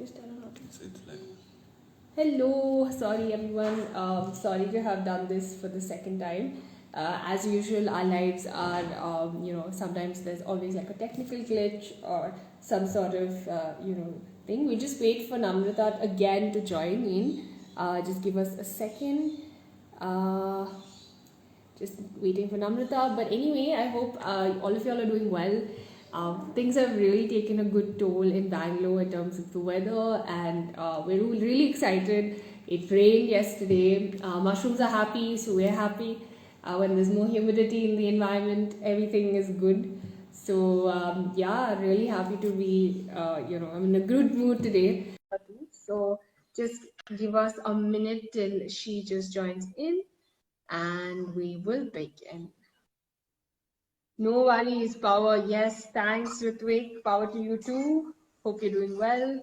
Just tell her not to. It's like... Hello, sorry everyone. Sorry to have done this for the second time. As usual, our lives are, sometimes there's always like a technical glitch or some sort of, thing. We just wait for Namrata again to join in. Just give us a second. Just waiting for Namrata. But anyway, I hope all of y'all are doing well. Things have really taken a good toll in Bangalore in terms of the weather, and we're really excited. It rained yesterday. Mushrooms are happy, so we're happy. When there's more humidity in the environment, everything is good. So really happy to be, I'm in a good mood today. So just give us a minute till she just joins in, and we will begin. No worries, Power. Yes, thanks, Ritvik. Power to you too. Hope you're doing well.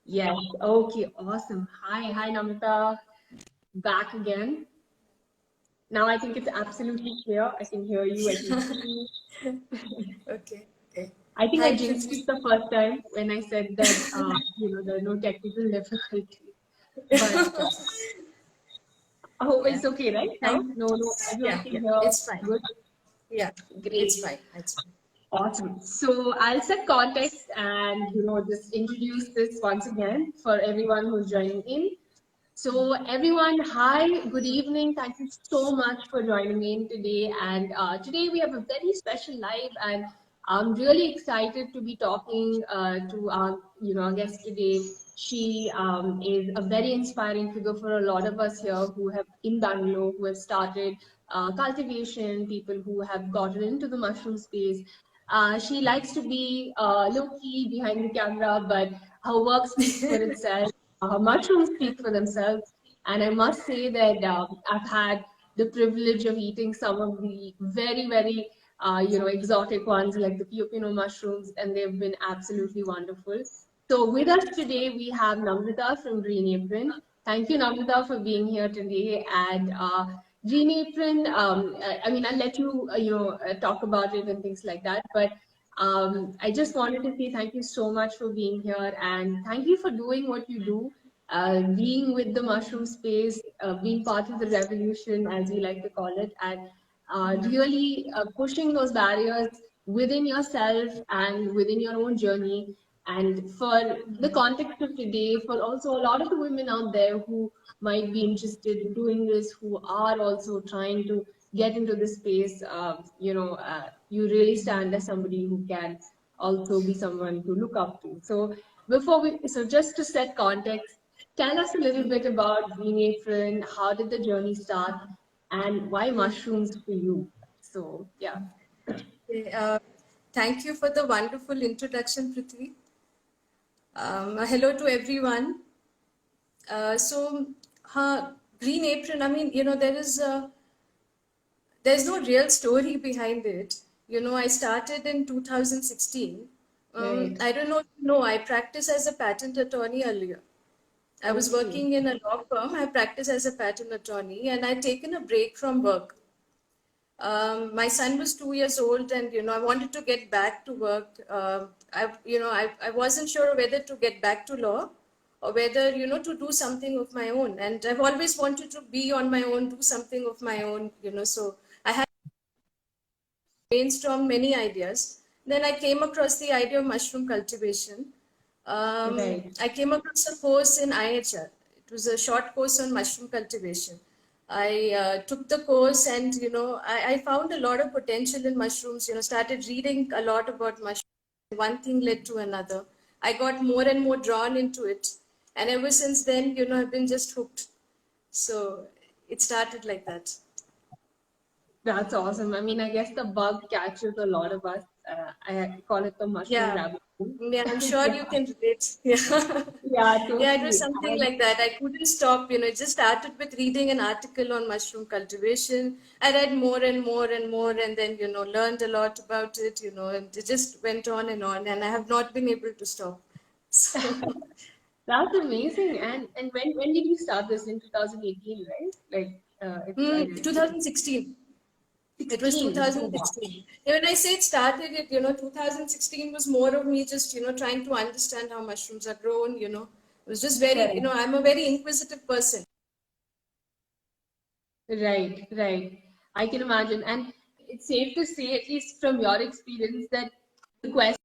Yes, okay, awesome. Hi, Namrata. Back again. Now I think it's absolutely clear. I can hear you. I can see you. Okay. I think Thank I jinxed it the first time when I said that, there are no technical difficulties. But I hope it's okay, right? Now? No, everyone can hear. It's fine. Good. Yeah, Great. it's fine. Awesome. So I'll set context and just introduce this once again for everyone who's joining in. So everyone, hi, good evening. Thank you so much for joining in today. And today we have a very special live, and I'm really excited to be talking to our guest today. She is a very inspiring figure for a lot of us here who have in Bangalore, who have started cultivation, people who have gotten into the mushroom space. She likes to be low-key behind the camera, but her work speaks for itself. Mushrooms speak for themselves. And I must say that I've had the privilege of eating some of the very, very, exotic ones like the Pio mushrooms, and they've been absolutely wonderful. So with us today, we have Namrata from GreenApron. Thank you, Namrata, for being here today. And GreenApron, I'll let you, talk about it and things like that. But I just wanted to say thank you so much for being here, and thank you for doing what you do, being with the mushroom space, being part of the revolution, as we like to call it, and really pushing those barriers within yourself and within your own journey. And for the context of today, for also a lot of the women out there who might be interested in doing this, who are also trying to get into this space, you really stand as somebody who can also be someone to look up to. So just to set context, tell us a little bit about GreenApron. How did the journey start, and why mushrooms for you? So yeah. Thank you for the wonderful introduction, Prithvi. Hello to everyone. GreenApron, there's no real story behind it. I started in 2016. Right. I don't know if you know, I practiced as a patent attorney earlier. I was working in a law firm. I practiced as a patent attorney, and I'd taken a break from work. My son was 2 years old, and I wanted to get back to work. I wasn't sure whether to get back to law or whether to do something of my own. And I've always wanted to be on my own, do something of my own. So I had brainstormed many ideas. Then I came across the idea of mushroom cultivation. I came across a course in IHR. It was a short course on mushroom cultivation. I took the course, and I found a lot of potential in mushrooms. Started reading a lot about mushrooms. One thing led to another. I got more and more drawn into it, and ever since then, I've been just hooked. So it started like that. That's awesome. I guess the bug catches a lot of us. I call it the mushroom rabbit hole. Yeah, I'm sure you can relate. Yeah. Yeah, totally. Yeah, it was something like that. I couldn't stop. It just started with reading an article on mushroom cultivation. I read more and more and more, and then, learned a lot about it, and it just went on, and I have not been able to stop. So. That's amazing. And when did you start this? In 2018, right? 2016. It was 2016. When I say it started, 2016 was more of me just, trying to understand how mushrooms are grown, It was just very, I'm a very inquisitive person. Right, right. I can imagine. And it's safe to say, at least from your experience, that the quest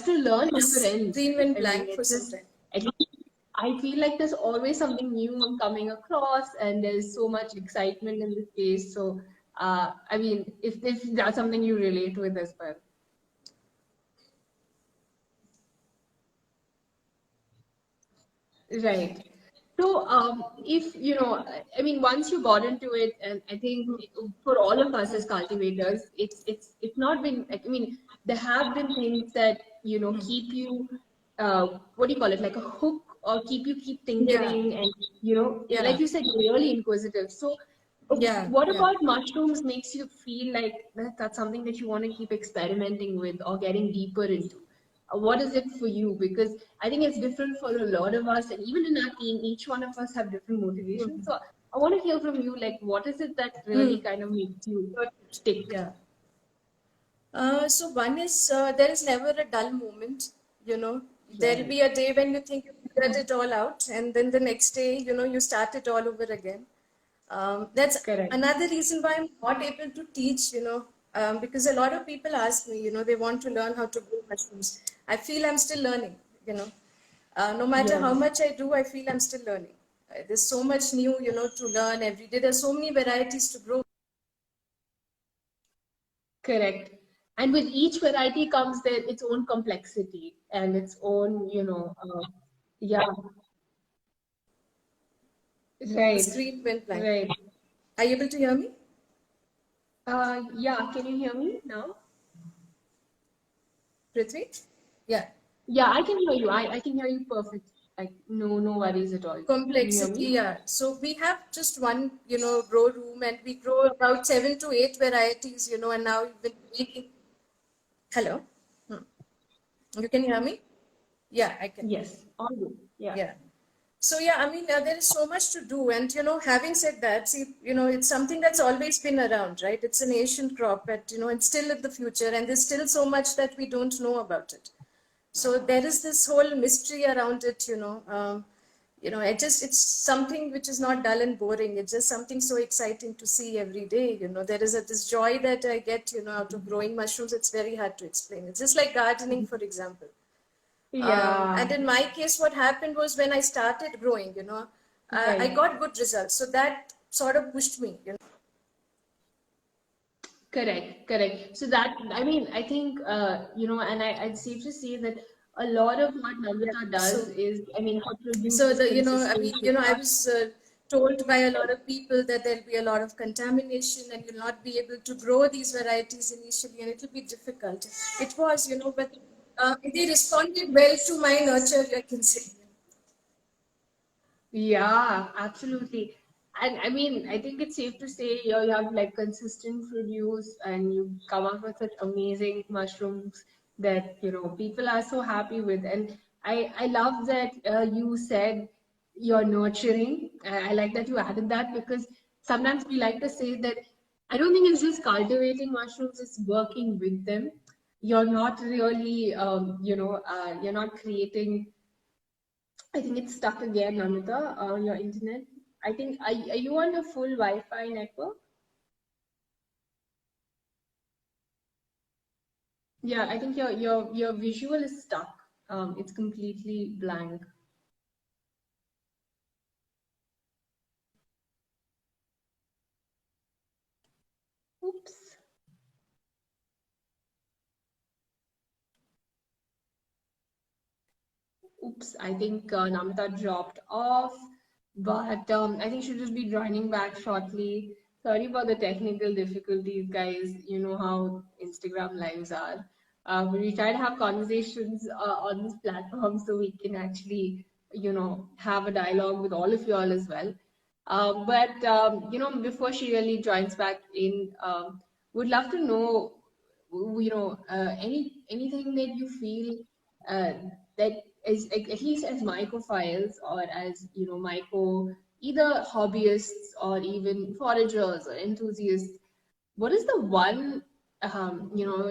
to learn never ends. Screen went blank for some time. At least I feel like there's always something new I'm coming across, and there's so much excitement in the space. So, I mean, if that's something you relate with as well. Right. So, if I mean, once you got into it, and I think for all of us as cultivators, it's not been. I mean, there have been things that keep you, what do you call it, like a hook, or keep thinking, and like you said, really inquisitive. So, what about mushrooms makes you feel like that's something that you want to keep experimenting with or getting deeper into? What is it for you? Because I think it's different for a lot of us, and even in our team, each one of us have different motivations. So I want to hear from you, like, what is it that really kind of makes you stick? Yeah. So one is there is never a dull moment, There'll be a day when you think you figured it all out, and then the next day, you start it all over again. That's Correct. Another reason why I'm not able to teach, because a lot of people ask me, they want to learn how to grow mushrooms. I feel I'm still learning, No matter how much I do, I feel I'm still learning. There's so much new, to learn every day. There's so many varieties to grow. Correct. And with each variety comes its own complexity and its own, yeah. Right. The screen went blank. Right. Are you able to hear me? Yeah. Can you hear me now? Prithvi? Yeah. Yeah, I can hear you. I can hear you perfect. Like no worries at all. Complexity, yeah. So we have just one, grow room, and we grow about 7 to 8 varieties, and now we've been making. Hello? You can hear me? Yeah, I can. Yes, all good. Yeah. Yeah. So yeah, I mean, there is so much to do, and having said that, see, it's something that's always been around, right? It's an ancient crop, but and still in the future, and there's still so much that we don't know about it. So there is this whole mystery around it, it's something which is not dull and boring. It's just something so exciting to see every day. There is this joy that I get, out of growing mushrooms. It's very hard to explain. It's just like gardening, for example. Yeah. And in my case, what happened was when I started growing, I got good results. So that sort of pushed me, Correct. So that, I mean, I think, and I'd safe to say that a lot of what Namrata does is, I mean, how produce. So I was told by a lot of people that there'll be a lot of contamination and you'll not be able to grow these varieties initially, and it'll be difficult. It was, but they responded well to my nurture, I can say. Yeah, absolutely. And I mean, I think it's safe to say you have like consistent produce and you come up with such amazing mushrooms that, people are so happy with. And I love that you said you're nurturing. I like that you added that, because sometimes we like to say that I don't think it's just cultivating mushrooms, it's working with them. You're not really, you're not creating. I think it's stuck again, Namita, your internet. I think, are you on a full Wi-Fi network? Yeah, I think your visual is stuck. It's completely blank. Oops. Oops, I think Namita dropped off, but I think she'll just be joining back shortly. Sorry for the technical difficulties, guys. You know how Instagram lives are. But we try to have conversations on this platform so we can actually, have a dialogue with all of you all as well. But before she really joins back in, would love to know, anything that you feel uh, that is, at least as mycophiles or as myco either hobbyists or even foragers or enthusiasts, what is the one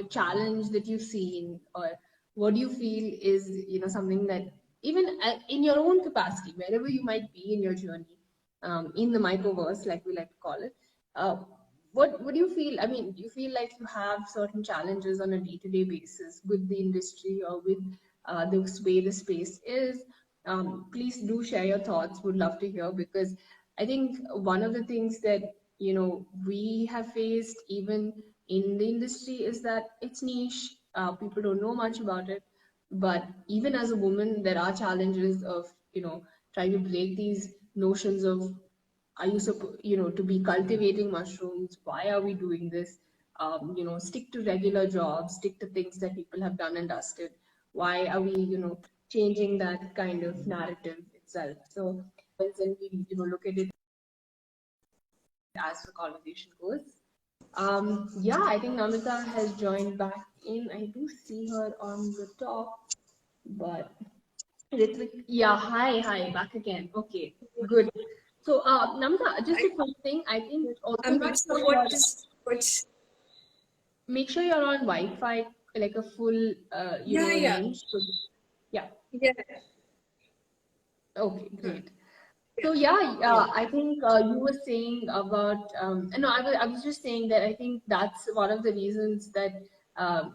challenge that you've seen, or what do you feel is something that even in your own capacity, wherever you might be in your journey, in the Mycoverse, like we like to call it, uh, what do you feel? I mean, do you feel like you have certain challenges on a day-to-day basis with the industry or with the way the space is? Please do share your thoughts. Would love to hear, because I think one of the things that we have faced even in the industry is that it's niche. People don't know much about it. But even as a woman, there are challenges of trying to break these notions of, are you supposed to be cultivating mushrooms? Why are we doing this? Stick to regular jobs, stick to things that people have done and dusted. Why are we changing that kind of narrative itself? So and we look at it as the conversation goes. Yeah, I think Namrata has joined back in. I do see her on the top, but yeah, hi, back again. Okay, good. So, Namrata, just a quick thing. I think also I'm not sure what is what. make sure you're on Wi-Fi, like a full, Yeah. range. So, yeah. Yeah. Okay, great. Yeah. So yeah, Yeah. I think you were saying about no, I was just saying that I think that's one of the reasons that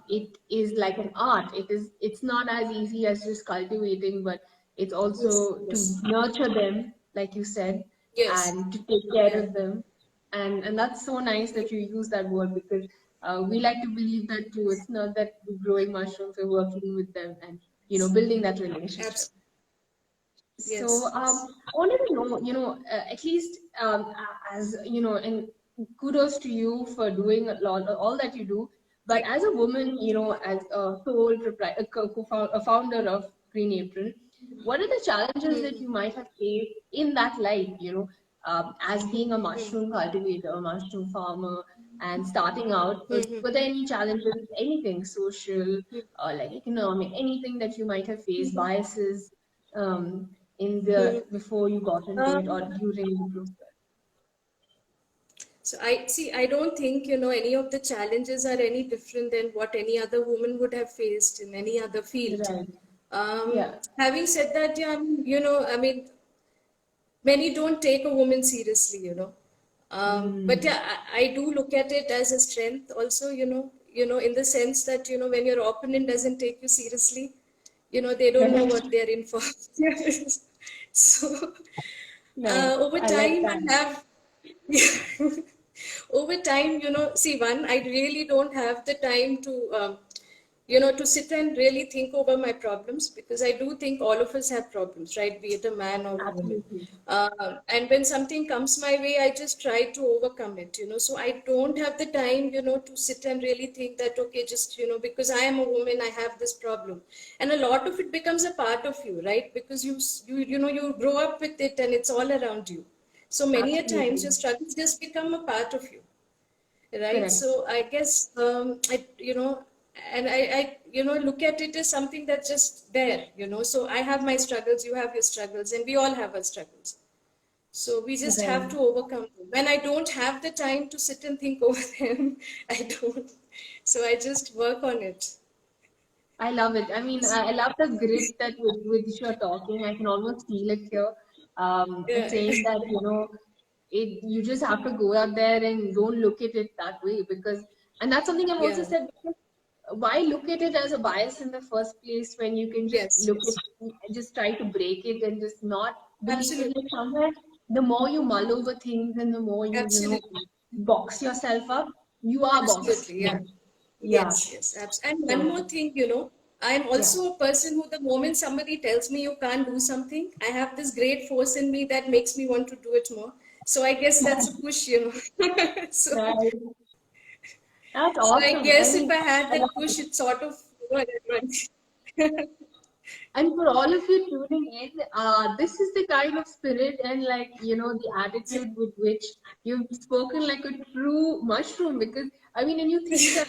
it is like an art. It's not as easy as just cultivating, but it's Yes. also to Yes. nurture them, like you said, Yes. and to take care Yeah. of them. And that's so nice that you use that word, because we like to believe that too. It's not that we're growing mushrooms, we're working with them and building that relationship. Absolutely. So Yes. Yes. I wanted to know, at least as and kudos to you for doing a lot, all that you do. But Thank as a woman, as a sole proprietor, a founder of GreenApron, what are the challenges that you. you might have faced in that life? As being a mushroom cultivator, a mushroom farmer, and starting out, were there any challenges, anything social, like economic, anything that you might have faced, biases? In the before you got into it or Um, during the process? so I see, I don't think, any of the challenges are any different than what any other woman would have faced in any other field. Right. Yeah. Having said that, yeah, I mean, many don't take a woman seriously. But Mm. yeah, I do look at it as a strength also, in the sense that, when your opponent doesn't take you seriously, they don't know what they're in for. So, Nice. over I like time, that. I have, over time, see, one, I really don't have the time to sit and really think over my problems, because I do think all of us have problems, right? Be it a man or a woman. Absolutely. And when something comes my way, I just try to overcome it. So I don't have the time, to sit and really think that, okay, just, because I am a woman, I have this problem. And a lot of it becomes a part of you, right? Because you grow up with it and it's all around you. So many a times Absolutely. your struggles just become a part of you, right? Correct. So I guess and I look at it as something that's just there. So I have my struggles, you have your struggles, and we all have our struggles. So we just have Right. to overcome them. When I don't have the time to sit and think over them, I don't. So I just work on it. I love it. I mean, I love the grit that with which you're talking. I can almost feel it here. And Yeah. saying that, you just have to go out there and don't look at it that way, because, and that's something I've also Yeah. said, because why look at it as a bias in the first place when you can just Yes. look Yes. at, just try to break it and just not believe in Absolutely. it somewhere. The more you mull over things and the more Absolutely. box yourself up, you are boxed. Absolutely. Yeah. Yeah. Yes, yes, absolutely. And one So, more thing, I'm yeah. also a person who, the moment somebody tells me you can't do something, I have this great force in me that makes me want to do it more. So I guess that's a push. So, Right. That's so I awesome. I guess if mean, I had I that love push, it. it sort of, And for all of you tuning in, this is the kind of spirit and like, the attitude with which you've spoken like a true mushroom. Because, I mean, when you think that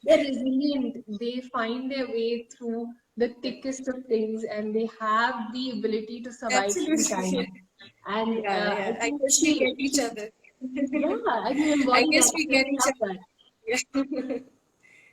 they're resilient, they find their way through the thickest of things and they have the ability to survive through absolutely. time. And I I think guess we get each other. yeah, I can I embody guess that. we I get really each love other. that. Yeah. Yeah.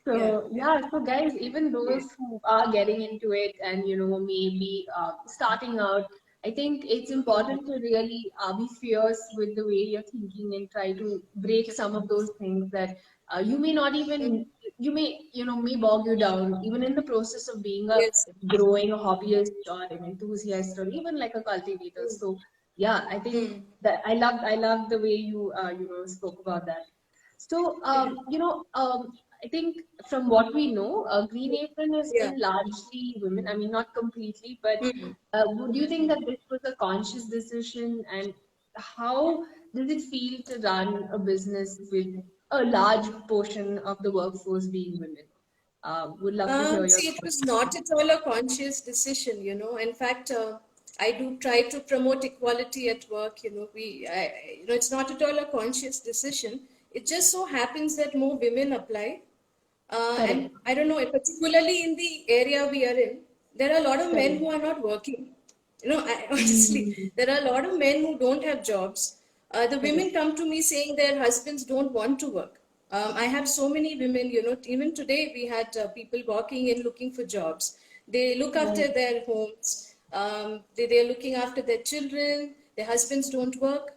So yeah, so guys, even those who are getting into it and maybe starting out, I think it's important to really be fierce with the way you're thinking and try to break some of those things that you may not even may bog you down even in the process of being a Yes. growing a hobbyist or an enthusiast or even like a cultivator. So yeah, I think Mm. that I love the way you spoke about that. So, I think from what we know, Green Apron is Yeah. still largely women. I mean, not completely, but Mm. would you think that this was a conscious decision? And how does it feel to run a business with a large portion of the workforce being women? Would love to hear your See, it thoughts. was not at all a conscious decision, In fact, I do try to promote equality at work. It's not at all a conscious decision. It just so happens that more women apply. And Correct. I don't know, particularly in the area we are in, there are a lot of men Correct. who are not working. Honestly, Mm, there are a lot of men who don't have jobs. The women correct. come to me saying their husbands don't want to work. I have so many women, even today we had people walking in looking for jobs. They look Right. after their homes, they're looking after their children, their husbands don't work,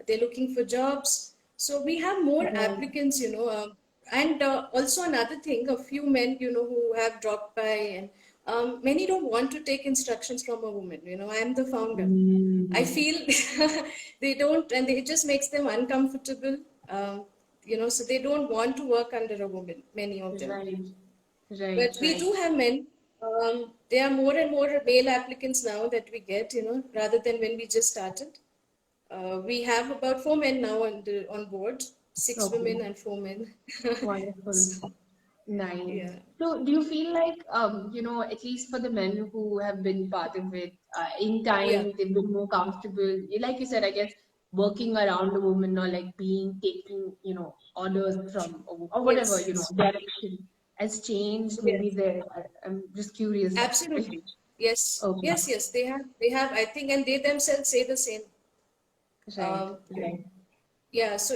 they're looking for jobs. So we have more Right. applicants, and also another thing, a few men, who have dropped by, and many don't want to take instructions from a woman. I am the founder. I Mm, feel they don't, and it just makes them uncomfortable. So they don't want to work under a woman, many of them. right. Right. But we Right. do have men. There are more and more male applicants now that we get, rather than when we just started. We have about 4 men now on board, six Okay. women and 4 men. Wonderful. So, Nice. yeah. So, do you feel like, at least for the men who have been part of it, in Yeah. time they've been more comfortable? Like you said, I guess working around a woman or like taking, orders from or whatever, Yes, yes. direction has changed. Maybe Yes. they. I'm just curious. Absolutely. Yes. Okay. Yes, yes. They have, I think, and they themselves say the same. Right. Um, Right. yeah, so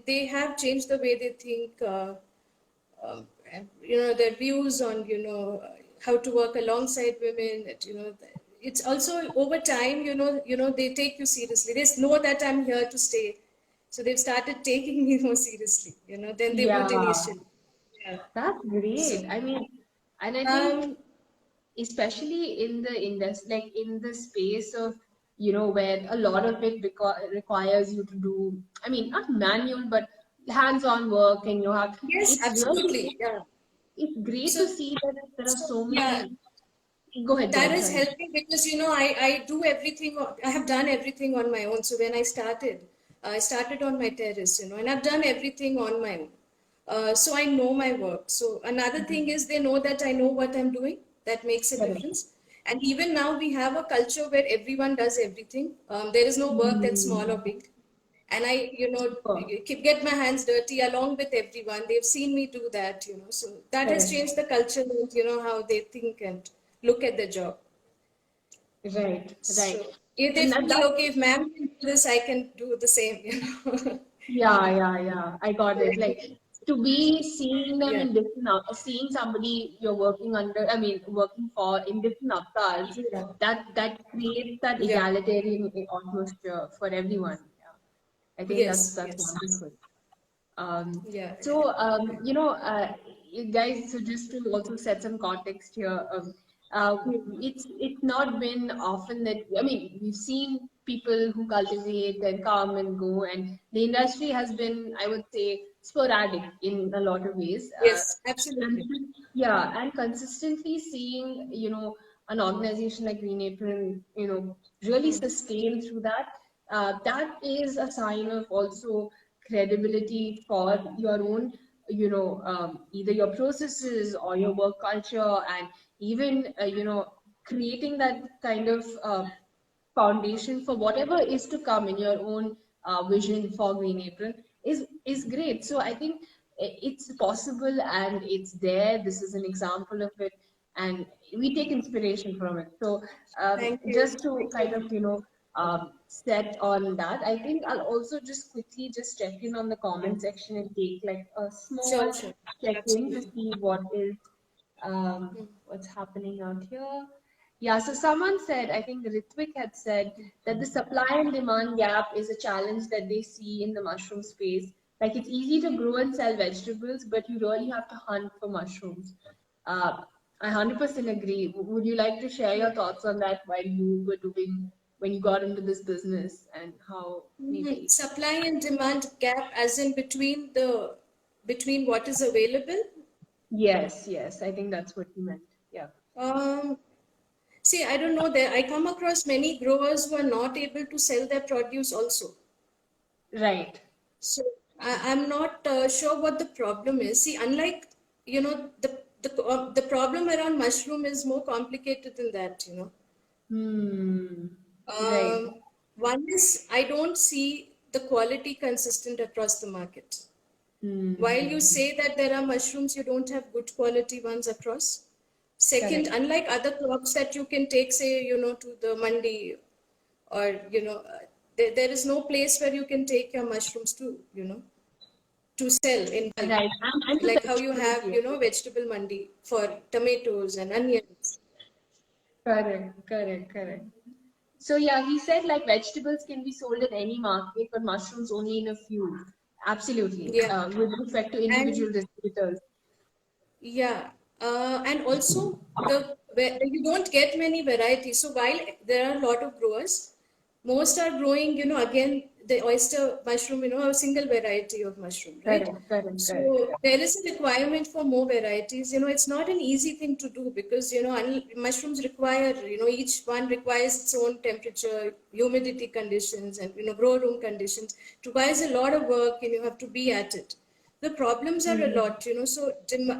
they have changed the way they think, and, their views on, how to work alongside women, it's also over time, they take you seriously. They know that I'm here to stay. So they've started taking me more seriously, than they would Yeah. initially. Yeah. That's So, great. I mean, and I think um, especially in the industry, like in the space of where a lot of it requires you to do, I mean, not manual but hands-on work, and you have, yes, it's really, absolutely. Yeah. it's great to So, see that there are so yeah, many. Go that ahead, is sorry. helping because I do everything. I have done everything on my own. So when I started on my terrace, and I've done everything on my own. So I know my work. So another thing is they know that I know what I'm doing. That makes a Correct. difference. And even now we have a culture where everyone does everything. There is no work that's small or Mm, big. And I, super. get my hands dirty along with everyone. They've seen me do that, so that has Correct. changed the culture and, how they think and look at the job. Right, So right. if they And feel, that, okay, if ma'am can do this, I can do the same, yeah. I got it. Like to be seeing them Yeah. in different, seeing somebody you're working under, I mean, working for in different avatars, Yeah. that creates that Yeah. egalitarian atmosphere for everyone. Yeah, I think Yes. that's Yes. wonderful. Um, Yeah. so, you guys, so just to also set some context here, uh, it's not been often that, I mean, we've seen people who cultivate and come and go, and the industry has been, I would say, sporadic in a lot of ways. Yes. Absolutely. Yeah, and consistently seeing, an organization like Green Apron, really Hmm. sustain through that. That is a sign of also credibility for your own, either your processes or your work culture, and even, creating that kind of foundation for whatever is to come in your own vision for Green Apron is great. So I think it's possible and it's there. This is an example of it, and we take inspiration from it. So Thank you. just to Thank kind you. of set on that. I think I'll also just quickly just check in on the comment section and take like a small Sure. check-in to see what is what's happening out here. Yeah, so someone said, I think Ritvik had said that the supply and demand gap is a challenge that they see in the mushroom space. Like it's easy to grow and sell vegetables, but you really have to hunt for mushrooms. I 100% agree. Would you like to share your thoughts on that while you were doing, when you got into this business and how maybe? Supply and demand gap, as in between what is available. Yes, yes. I think that's what you meant. Yeah. See, I don't know. There, I come across many growers who are not able to sell their produce also. Right. So I'm not sure what the problem is. See, unlike the problem around mushroom is more complicated than that. Right. One is I don't see the quality consistent across the market. While you say that there are mushrooms, you don't have good quality ones across. Second, Correct. unlike other crops that you can take, say, to the mandi, or, there is no place where you can take your mushrooms to sell in bulk. Right. And the Like how you vegetables, have, yes. vegetable mandi for tomatoes and onions. Correct. So yeah, he said like vegetables can be sold in any market, but mushrooms only in a few. Absolutely. Yeah. With respect to And individual distributors. yeah, and also you don't get many varieties. So while there are a lot of growers, most are growing, again, the oyster mushroom, a single variety of mushroom, right? So there is a requirement for more varieties. It's not an easy thing to do because, mushrooms require, each one requires its own temperature, humidity conditions, and, grow room conditions. It requires a lot of work and you have to be at it. The problems are a lot, so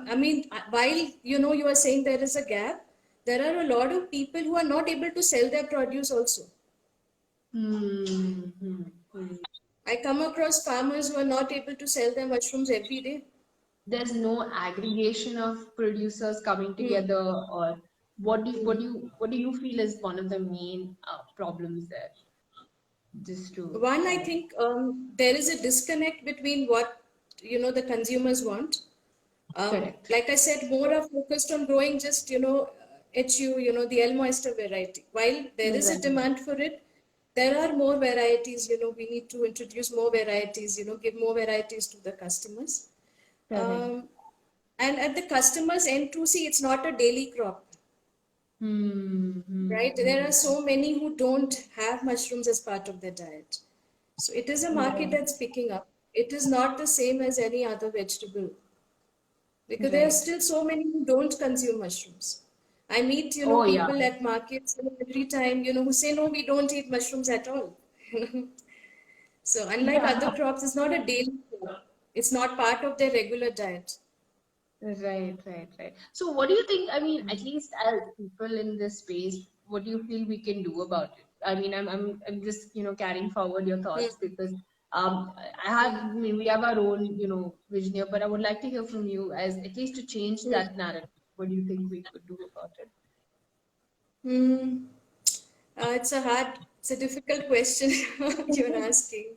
I mean, while, you are saying there is a gap, there are a lot of people who are not able to sell their produce also. I come across farmers who are not able to sell their mushrooms every day. There's no aggregation of producers coming together, or what do you feel is one of the main problems there? Just to One, I think there is a disconnect between what the consumers want. correct. Like I said, more are focused on growing just HU, the El Moister variety. While there is a Right. demand for it, there are more varieties. We need to introduce more varieties. Give more varieties to the customers. Correct. And at the customers' end to see, it's not a daily crop. Right? There are so many who don't have mushrooms as part of their diet. So it is a market that's picking up. It is not the same as any other vegetable because there are Right. still so many who don't consume mushrooms. I meet, Oh yeah. people at markets every time, who say, no, we don't eat mushrooms at all. So unlike other Yeah. crops, it's not a daily crop. It's not part of their regular diet. Right. So what do you think, I mean, at least as people in this space, what do you feel we can do about it? I mean, I'm just, carrying forward your thoughts because I mean, we have our own, vision here, but I would like to hear from you as at least to change that narrative. What do you think we could do about it? Hmm. It's a difficult question you're asking.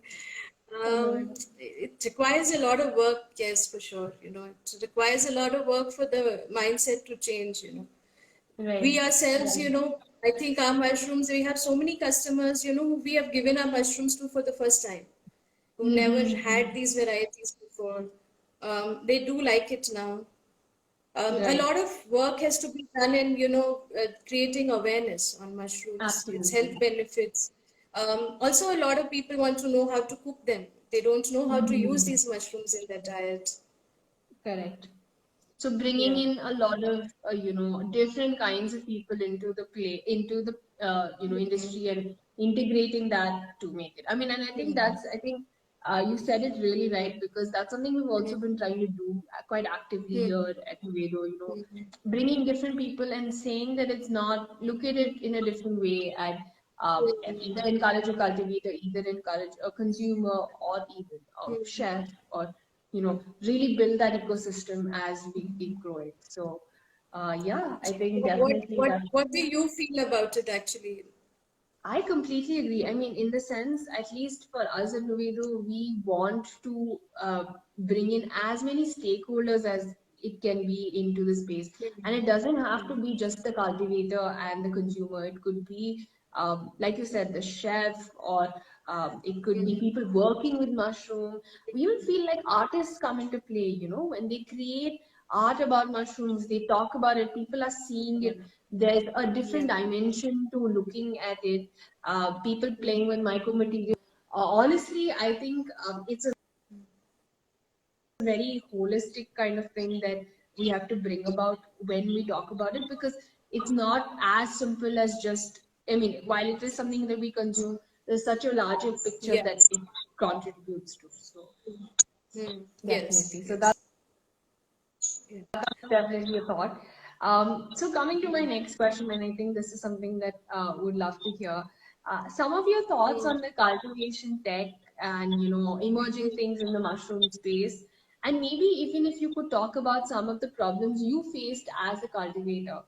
It requires a lot of work, yes, for sure. It requires a lot of work for the mindset to change. We Right. ourselves, I think our mushrooms, we have so many customers, who we have given our mushrooms to for the first time, who never had these varieties before. They do like it now. A Right. lot of work has to be done in, creating awareness on mushrooms, its Absolutely. health benefits. Also, a lot of people want to know how to cook them. They don't know how to use these mushrooms in their diet. Correct. So bringing Yeah. in a lot of different kinds of people into the industry and integrating that to make it. I mean, and I think you said it really right because that's something we've also been trying to do quite actively here at Nuvedo. Bringing different people and saying that it's not, look at it in a different way, and either encourage a cultivator, either encourage a consumer, or even a chef, or really build that ecosystem as we keep growing. So yeah, I think What, what, definitely what, that what do you feel about it actually? I completely agree. I mean, in the sense, at least for us at Nuvedo, we want to bring in as many stakeholders as it can be into the space. And it doesn't have to be just the cultivator and the consumer. It could be, like you said, the chef, or it could be people working with mushroom. We even feel like artists come into play, when they create art about mushrooms, they talk about it, people are seeing it. There's a different dimension to looking at it. People playing with micro materials. Honestly, I think it's a very holistic kind of thing that we have to bring about when we talk about it, because it's not as simple as just, I mean, while it is something that we consume, there's such a larger picture Yeah. that it contributes to. So Yes. definitely. So Yes. Yeah. that's definitely a thought. So coming to my next question, and I think this is something that would love to hear. Some of your thoughts on the cultivation tech and emerging things in the mushroom space, and maybe even if you could talk about some of the problems you faced as a cultivator,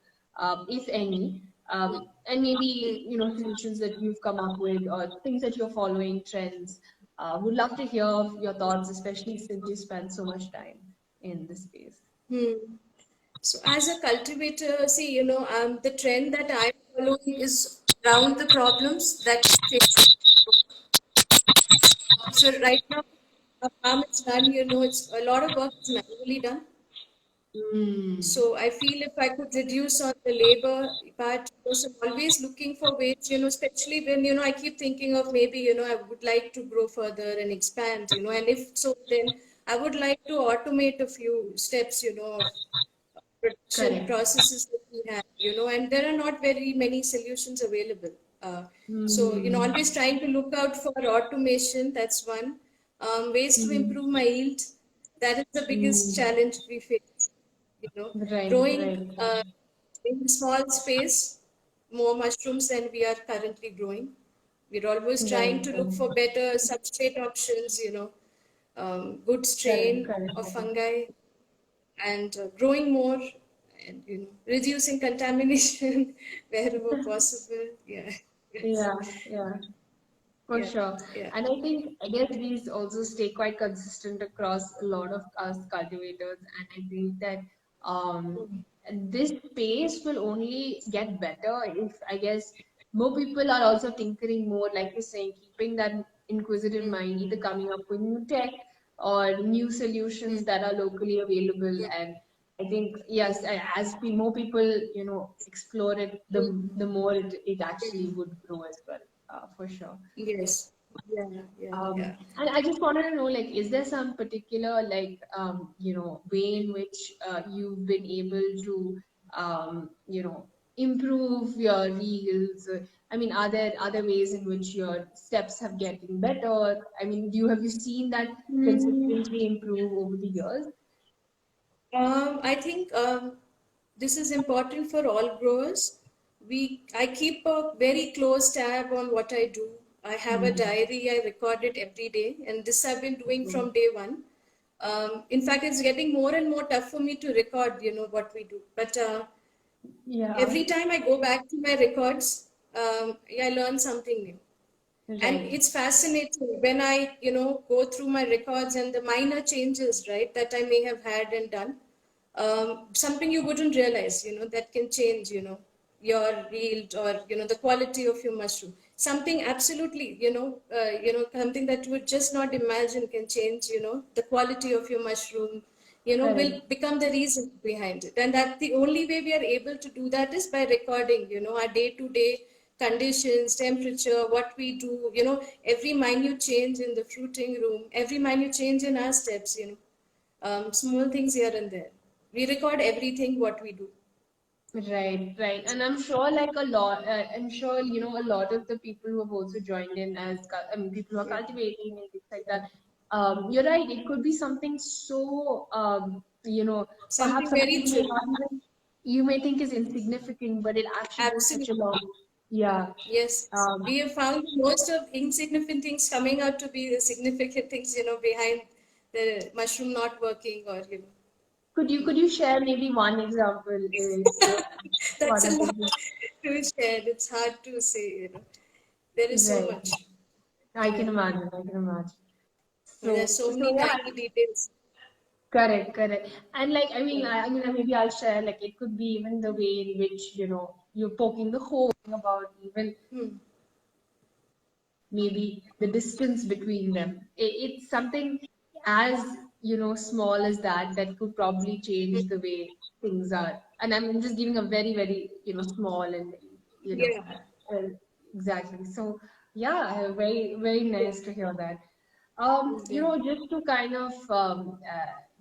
if any, and maybe solutions that you've come up with or things that you're following, trends. Would love to hear your thoughts, especially since you spend so much time in this space. So as a cultivator, see, the trend that I'm following is around the problems that we face. So right now, a farm is done, it's a lot of work is manually done. Mm, So I feel if I could reduce on the labor part, so I'm always looking for ways, especially when, I keep thinking of maybe, I would like to grow further and expand, and if so, then I would like to automate a few steps, of production correct. processes that we have, and there are not very many solutions available. So, Mm, always trying to look out for automation, that's one. Ways to mm, improve my yield, that is the biggest mm. challenge we face, Right, growing right, in small space more mushrooms than we are currently growing. We're always trying right, to look right. for better substrate options, good Correct, strain correct, of correct. fungi, and growing more, and reducing contamination wherever possible. Yeah. Yes. Yeah, yeah. For Yeah. sure. Yeah. And I guess these also stay quite consistent across a lot of us cultivators. And I think that um, this space will only get better if, I guess, more people are also tinkering more, like you're saying, keeping that inquisitive mind, either coming up with new tech or new solutions that are locally available. And I think, yes, as more people, explore it, the more it actually would grow as well, for sure. Yes. Yeah. Yeah. Yeah. And I just wanted to know, like, is there some particular, like, way in which you've been able to, improve your yields? I mean, are there other ways in which your steps have getting better? I mean, have you seen that consistently improve over the years? I think this is important for all growers. I keep a very close tab on what I do. I have a Hmm. diary. I record it every day, and this I've been doing from day one. In fact, it's getting more and more tough for me to record, what we do. But Yeah, every time I go back to my records, I learn something new. And right. it's fascinating when I, go through my records and the minor changes, right, that I may have had and done. Something you wouldn't realize, that can change, your yield or, the quality of your mushroom. Something absolutely, something that you would just not imagine can change, the quality of your mushroom, will Correct. become the reason behind it. And that the only way we are able to do that is by recording, our day to day conditions, temperature, what we do, every minute change in the fruiting room, every minute change in our steps, small things here and there. We record everything what we do. Right, right. And I'm sure like I'm sure, a lot of the people who have also joined in as, people who are cultivating and things like that. You're right. It could be something so, perhaps Something something very trivial. you may think is insignificant, but it actually goes such a Absolutely. long, yeah. Yes. Um, We have found most of insignificant things coming out to be the significant things, behind the mushroom not working or, could you share maybe one example, That's one a of lot the, to share. It's hard to say, There is so much. I can imagine. I can imagine. So, There's so many tiny details. Correct. And like, I mean, maybe I'll share, like, it could be even the way in which, you're poking the hole about even maybe the distance between them. It's something as, small as that could probably change the way things are. And I'm just giving a very, very, small and, uh, exactly. So, yeah, very, very nice to hear that. Just to kind of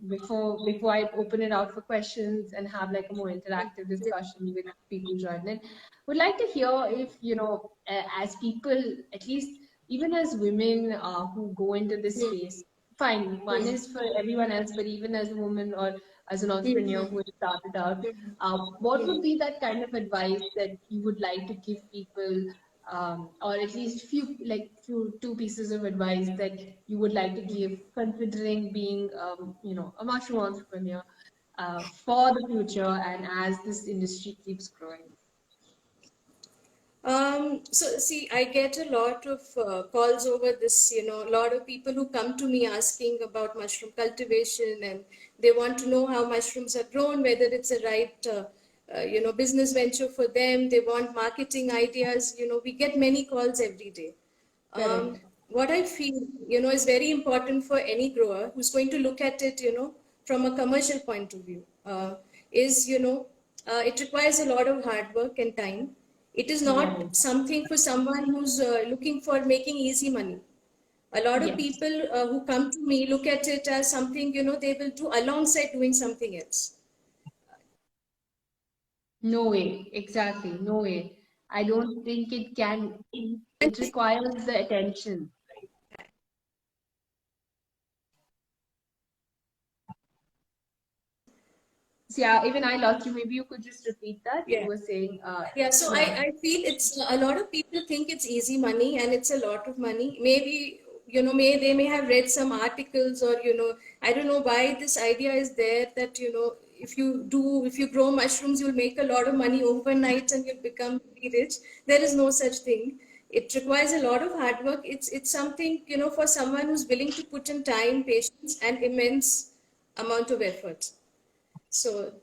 before I open it out for questions and have like a more interactive discussion with people joining in, would like to hear if as people, at least even as women who go into this space. Fine, one is for everyone else, but even as a woman or as an entrepreneur who has started out, what would be that kind of advice that you would like to give people, or at least two pieces of advice that you would like to give, considering being a mushroom entrepreneur for the future and as this industry keeps growing? So see, I get a lot of calls over this, a lot of people who come to me asking about mushroom cultivation, and they want to know how mushrooms are grown, whether it's a right, business venture for them. They want marketing ideas. We get many calls every day. What I feel, is very important for any grower who's going to look at it, from a commercial point of view, is, it requires a lot of hard work and time. It is not something for someone who's looking for making easy money. A lot of people who come to me look at it as something, they will do alongside doing something else. No way, exactly, no way. I don't think it can. It requires the attention. So, yeah, even I lost you. Maybe you could just repeat that. You were saying. So I feel it's a lot of people think it's easy money and it's a lot of money. Maybe, they may have read some articles or, I don't know why this idea is there that, if you grow mushrooms, you'll make a lot of money overnight and you'll become very rich. There is no such thing. It requires a lot of hard work. It's something, for someone who's willing to put in time, patience, and immense amount of effort. So,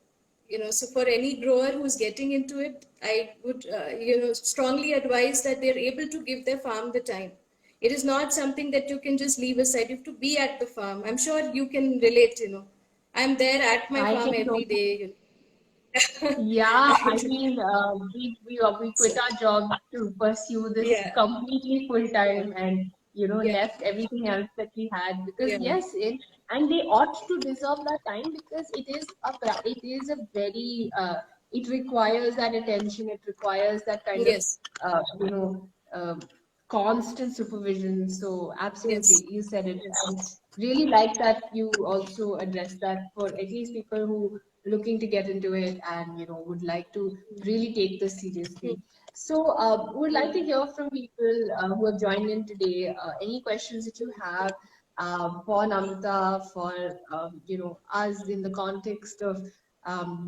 so for any grower who's getting into it, I would, strongly advise that they're able to give their farm the time. It is not something that you can just leave aside. You have to be at the farm. I'm sure you can relate, I'm there at my farm every day. Yeah, I mean, we quit our jobs to pursue this completely full time, and left everything else that we had because and they ought to deserve that time because it is a very it requires that attention. It requires that kind of constant supervision. So absolutely, you said it. And really like that you also addressed that for at least people who looking to get into it and would like to really take this seriously. So would like to hear from people who have joined in today. Any questions that you have for Namrata, for us in the context of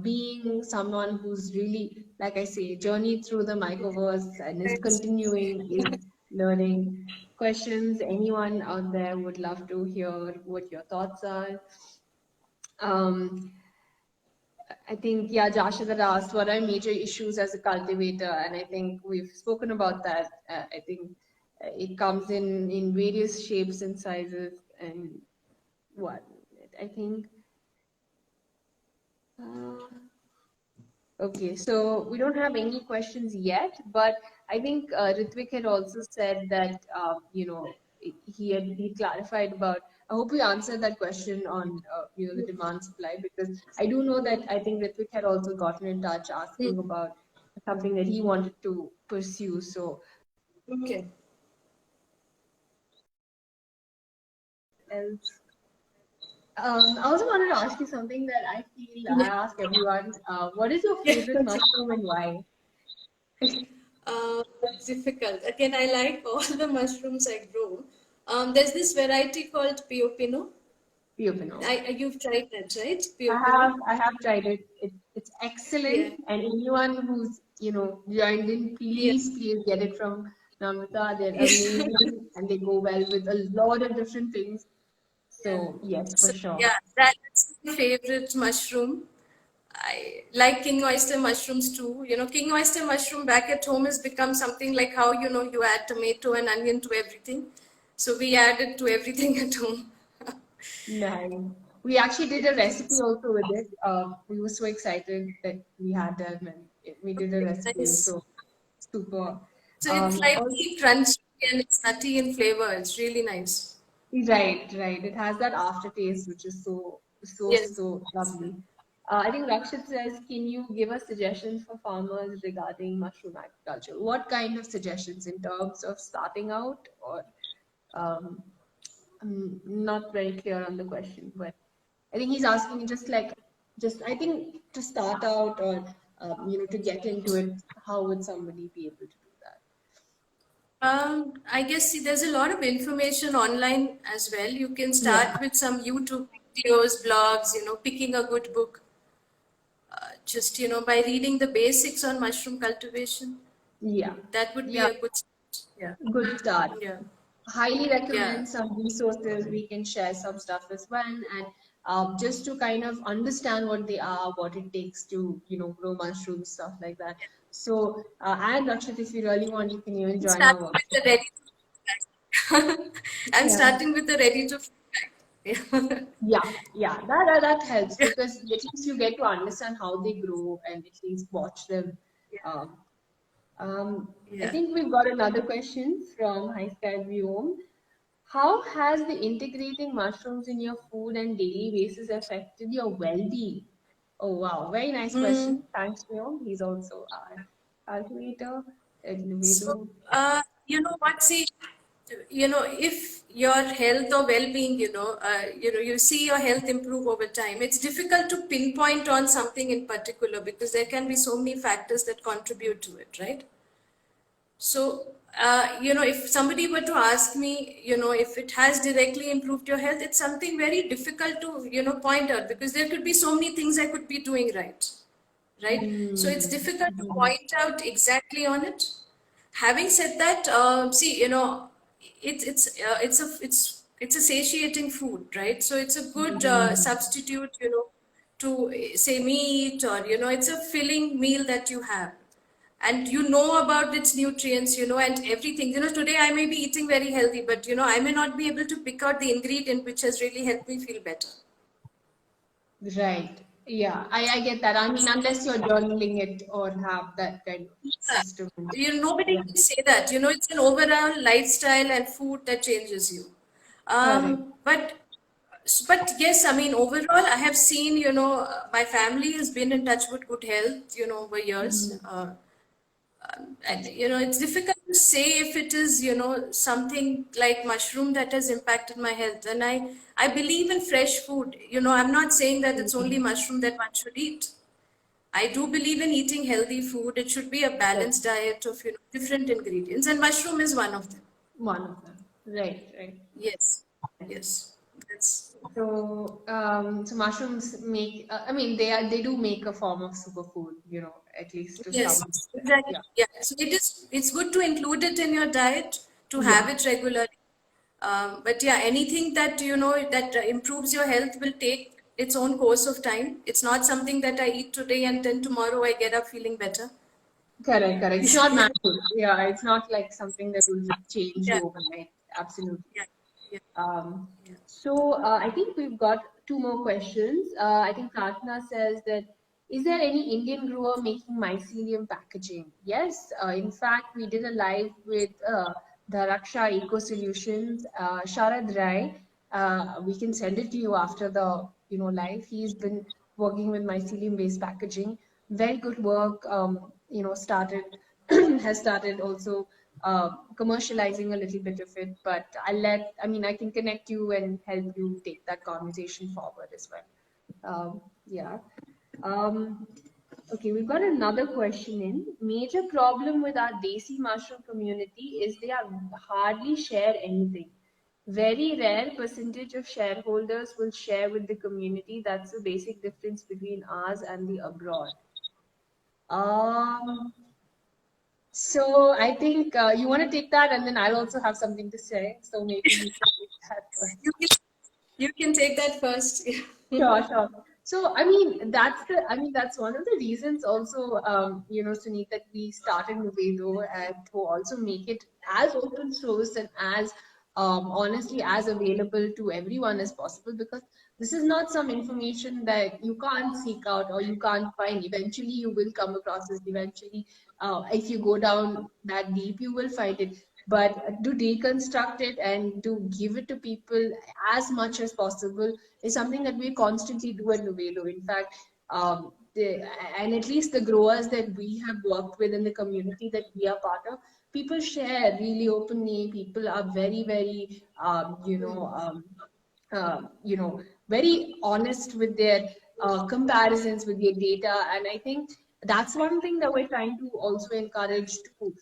being someone who's really, like I say, journeyed through the Mycoverse and is continuing is learning. Questions? Anyone out there would love to hear what your thoughts are. I think, Josh had asked what are major issues as a cultivator, and I think we've spoken about that. I think it comes in various shapes and sizes, and what I think. Okay, so we don't have any questions yet, but I think Ritvik had also said that he clarified about. I hope we answered that question on the demand supply, because I do know that I think Ritvik had also gotten in touch asking about something that he wanted to pursue. So okay. Else. I also wanted to ask you something that I feel I ask everyone. What is your favorite mushroom and why? Difficult. Again, I like all the mushrooms I grow. There's this variety called Pio Pino. Pino. You've tried that, right? Pio I Pino. have tried it. It's excellent. And anyone who's joined in, please get it from Namrata. They're amazing and they go well with a lot of different things. So yes, for sure. Yeah, that's my favorite mushroom. I like king oyster mushrooms too. King oyster mushroom back at home has become something like how, you add tomato and onion to everything. So we add it to everything at home. Nice. We actually did a recipe also with it. We were so excited that we had them and we did a recipe. It was Nice. so super. So it's Also, slightly crunchy and it's nutty in flavor. It's really nice. right, right. It has that aftertaste, which is Yes. so lovely. I think Rakshit says, can you give us suggestions for farmers regarding mushroom agriculture? What kind of suggestions in terms of starting out, or um, I'm not very clear on the question, but I think he's asking just I think to start out or to get into it, how would somebody be able to do that? I guess see, there's a lot of information online as well. You can Yeah, start with some YouTube videos, blogs, picking a good book. Just, by reading the basics on mushroom cultivation. yeah, That would be yeah. a good start. Yeah. Good start. Yeah. Highly Yeah. recommend some resources. We can share some stuff as well, and just to kind of understand what they are, what it takes to grow mushrooms, stuff like that. So, and Rakshit, if you really want, you can even join Start our with workshop. the ready to I'm Yeah. starting with the ready to yeah. Yeah, that helps because at least you get to understand how they grow and at least watch them. Um, I Yeah. think we've got another question from High Sky Viome. How has the integrating mushrooms in your food and daily basis affected your well-being? Oh wow, very nice Mm. question. Thanks, Viome. He's also our cultivator at So, Nuvedo. you know what? See, if your health or well-being, you see your health improve over time. It's difficult to pinpoint on something in particular because there can be so many factors that contribute to it, right? So, if somebody were to ask me, if it has directly improved your health, it's something very difficult to, point out because there could be so many things I could be doing right? So it's difficult to Mm-hmm. point out exactly on it. Having said that, see, it's a satiating food, right? So it's a good substitute, to say meat or it's a filling meal that you have, and you know about its nutrients, and everything. Today I may be eating very healthy, but I may not be able to pick out the ingredient which has really helped me feel better. Right. Yeah, I get that. I mean, unless you're journaling it or have that kind of system. Nobody Yeah, can say that. It's an overall lifestyle and food that changes you. correct. But yes, I mean, overall, I have seen, my family has been in touch with good health, over years. Mm, And, that's it's difficult to say if it is, something like mushroom that has impacted my health. And I believe in fresh food. I'm not saying that it's only mushroom that one should eat. I do believe in eating healthy food. It should be a right. balanced diet of different ingredients, and mushroom is one of them. One of them. Right, right. Yes, yes, that's So mushrooms make. I mean, they do make a form of superfood. At least to some yes, extent. exactly. Yeah, Yeah, so it's good to include it in your diet to yeah. have it regularly. But yeah, anything that that improves your health will take its own course of time. It's not something that I eat today and then tomorrow I get up feeling better. Correct, correct. It's not magic. Yeah, it's not like something that will just change Yeah, you overnight. Absolutely. yeah, yeah, Um, yeah. so I think we've got two more questions. I think Pratna says that, is there any Indian grower making mycelium packaging? Yes, in fact, we did a live with the Raksha Eco Solutions, Sharad Rai. We can send it to you after the live. He's been working with mycelium based packaging. Very good work. Started has started also commercializing a little bit of it, but I can connect you and help you take that conversation forward as well. Yeah. Um, okay, we've got another question in. Major problem with our Desi mushroom community is they are hardly share anything. Very rare percentage of shareholders will share with the community. That's the basic difference between ours and the abroad. Um, So I think you want to take that, and then I'll also have something to say. So maybe you can take that first. You can take that first. Sure, sure. So, that's one of the reasons also, Sunit, that we started Nuvedo and to also make it as open source and as, honestly, as available to everyone as possible, because this is not some information that you can't seek out or you can't find. Eventually, you will come across this. Eventually, if you go down that deep, you will find it. But to deconstruct it and to give it to people as much as possible is something that we constantly do at Nuvedo. In fact, and at least the growers that we have worked with in the community that we are part of, people share really openly. People are very, very, very honest with their comparisons with their data. And I think that's one thing that we're trying to also encourage to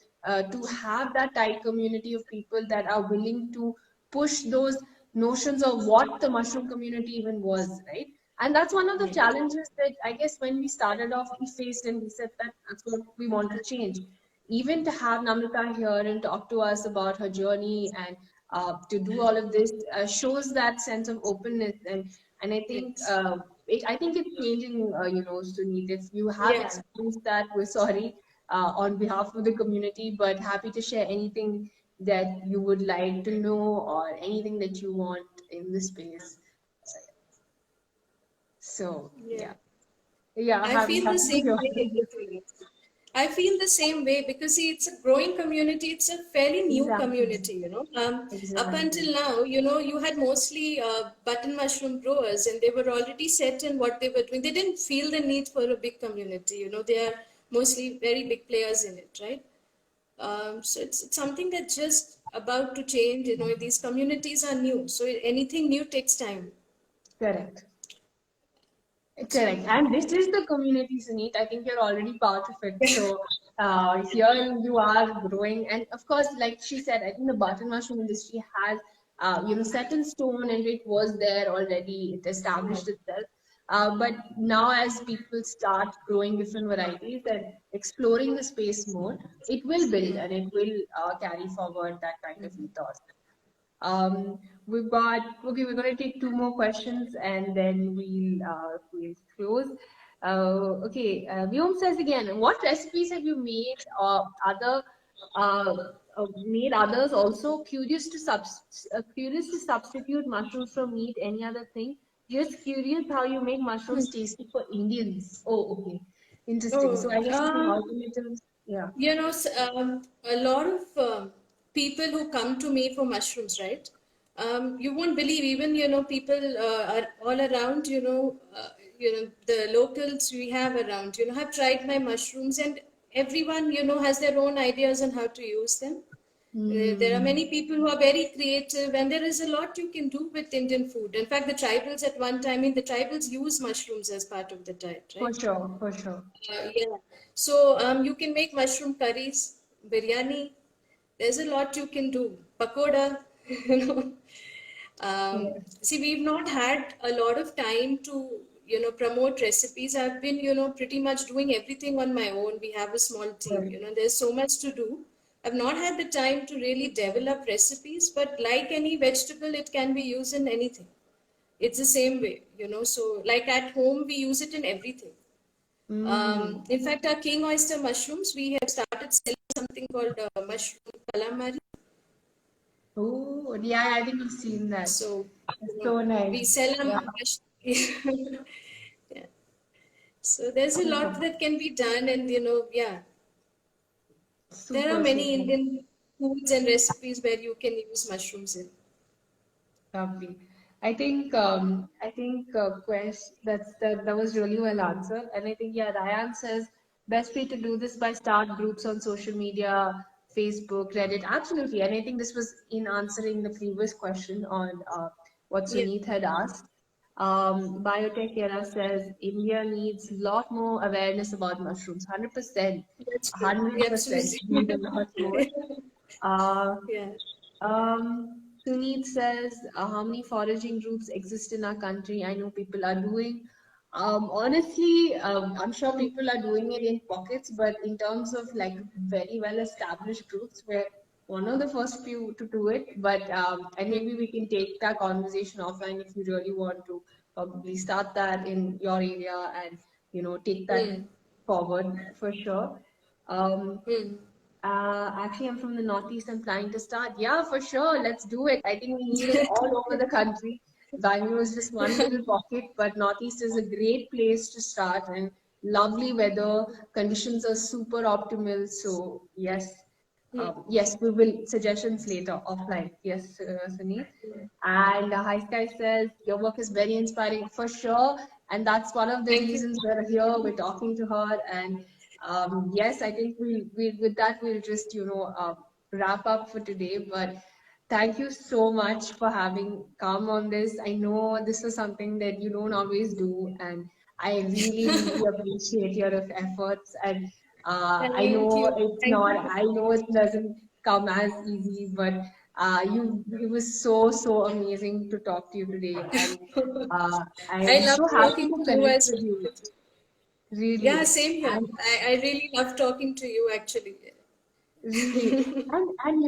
have that tight community of people that are willing to push those notions of what the mushroom community even was, right? And that's one of the challenges that I guess when we started off, we faced, and we said that that's what we want to change. Even to have Namrata here and talk to us about her journey and to do all of this shows that sense of openness, and I think Yes. I think it's changing. Sunit, if you have Yeah. experienced that, we're sorry on behalf of the community, but happy to share anything that you would like to know or anything that you want in this space. So Yeah. yeah, I feel the happy to same hear. way. I feel the same way because see, it's a growing community. It's a fairly new Exactly, community, you know. Up exactly. until now, you know, you had mostly button mushroom growers, and they were already set in what they were doing. They didn't feel the need for a big community. You know, they are mostly very big players in it, right? So it's something that's just about to change. You know, these communities are new, so anything new takes time. Correct. So Correct. And this is the community, Sunit. I think you're already part of it. So here you are growing. And of course, like she said, I think the button mushroom industry has, set in stone, and it was there already. It established itself. But now as people start growing different varieties and exploring the space more, it will build and it will carry forward that kind of ethos. We've got, okay, we're going to take two more questions and then we'll close. Vyom says again, what recipes have you made or uh, made others also curious to substitute mushrooms from meat, any other thing? Just curious how you make mushrooms tasty for Indians. Oh, okay. Interesting. So oh, I guess you think alternatives, yeah. you know, a lot of people who come to me for mushrooms, right? You won't believe, even you know, people are all around. You know, the locals we have around. You know, have tried my mushrooms, and everyone you know has their own ideas on how to use them. There are Mm, many people who are very creative, and there is a lot you can do with Indian food. In fact, the tribals at one time, I mean, the tribals use mushrooms as part of the diet, for right? sure, for sure. Yeah. So you can make mushroom curries, biryani. There's a lot you can do. Pakoda, you know. See, we've not had a lot of time to, you know, promote recipes. I've been, you know, pretty much doing everything on my own. We have a small team, Right. you know, there's so much to do. I've not had the time to really develop recipes, but like any vegetable, it can be used in anything. It's the same way, you know. So, like at home, we use it in everything. Mm. In fact, our king oyster mushrooms, we have started selling something called mushroom calamari. Oh, yeah, I think I've seen that. So, It's you know, so nice. we sell Yeah, them. Yeah. So there's a lot super, that can be done, and you know, yeah, there are super, many super Indian foods and recipes where you can use mushrooms in. lovely. I think Quest, that was really well answered. And I think, yeah, Ryan says best way to do this by start groups on social media, Facebook, Reddit. Absolutely. And I think this was in answering the previous question on what Yeah, Sunit had asked. Biotech Era says India needs a lot more awareness about mushrooms. 100%. that's true. Yeah, 100% absolutely. need a lot more. Uh, Yeah. Sunit says, how many foraging groups exist in our country? I know people are doing. Honestly, I'm sure people are doing it in pockets, but in terms of like very well established groups, we're one of the first few to do it. But and maybe we can take that conversation offline if you really want to probably start that in your area and take that forward for sure. Actually, I'm from the Northeast. I'm planning to start. Yeah, for sure. Let's do it. I think we need it all over the country. Bangalore is just one little pocket, but Northeast is a great place to start and lovely weather. Conditions are super optimal. So yes, yes, we will suggestions later offline. Yes, Sunil. And High Sky says your work is very inspiring for sure, and that's one of the reasons we're here. We're talking to her, and yes, I think we with that we'll just wrap up for today. But thank you so much for having come on this. I know this is something that you don't always do, and I really, really appreciate your efforts. And I Thank know you. it's Thank not, you. I know it doesn't come as easy, but it was so amazing to talk to you today, and I I'm love so happy talking to to you connect as with you. well. Yeah, Really, same here. and I really love talking to you actually. really, and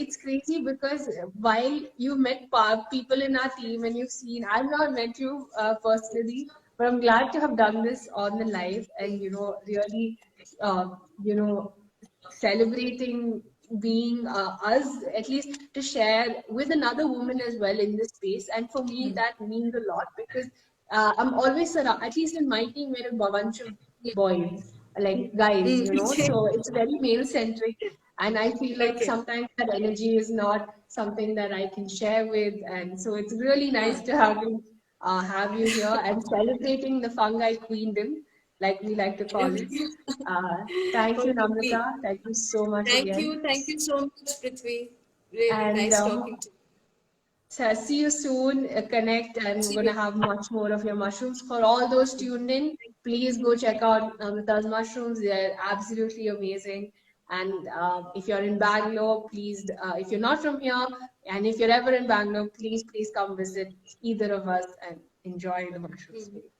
it's crazy because while you met people in our team and you've seen, I've not met you personally, but I'm glad to have done this on the live and really, uh, you know, celebrating being us, at least to share with another woman as well in this space. And for me, that means a lot because I'm always around, at least in my team, we're a bunch of boys, like guys, so it's very male centric. And I feel like Okay. sometimes that energy is not something that I can share with. And so it's really nice to have you here and celebrating the fungi queendom, like we like to call it. Thank you, Okay. Namrata. Thank you so much Thank again. you. Thank you so much, Prithvi. Really And nice talking to you. so see you soon. Connect, and we're See going you. to have much more of your mushrooms. For all those tuned in, please go check out Namrata's mushrooms. They're absolutely amazing. And if you're in Bangalore, please, if you're not from here, and if you're ever in Bangalore, please come visit either of us and enjoy the mushroom space.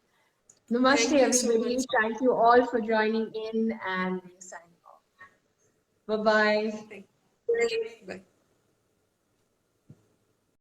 Namaste, Thank you so everybody. much. Thank you all for joining in, and we're signing off. Bye bye. Thank you. Bye.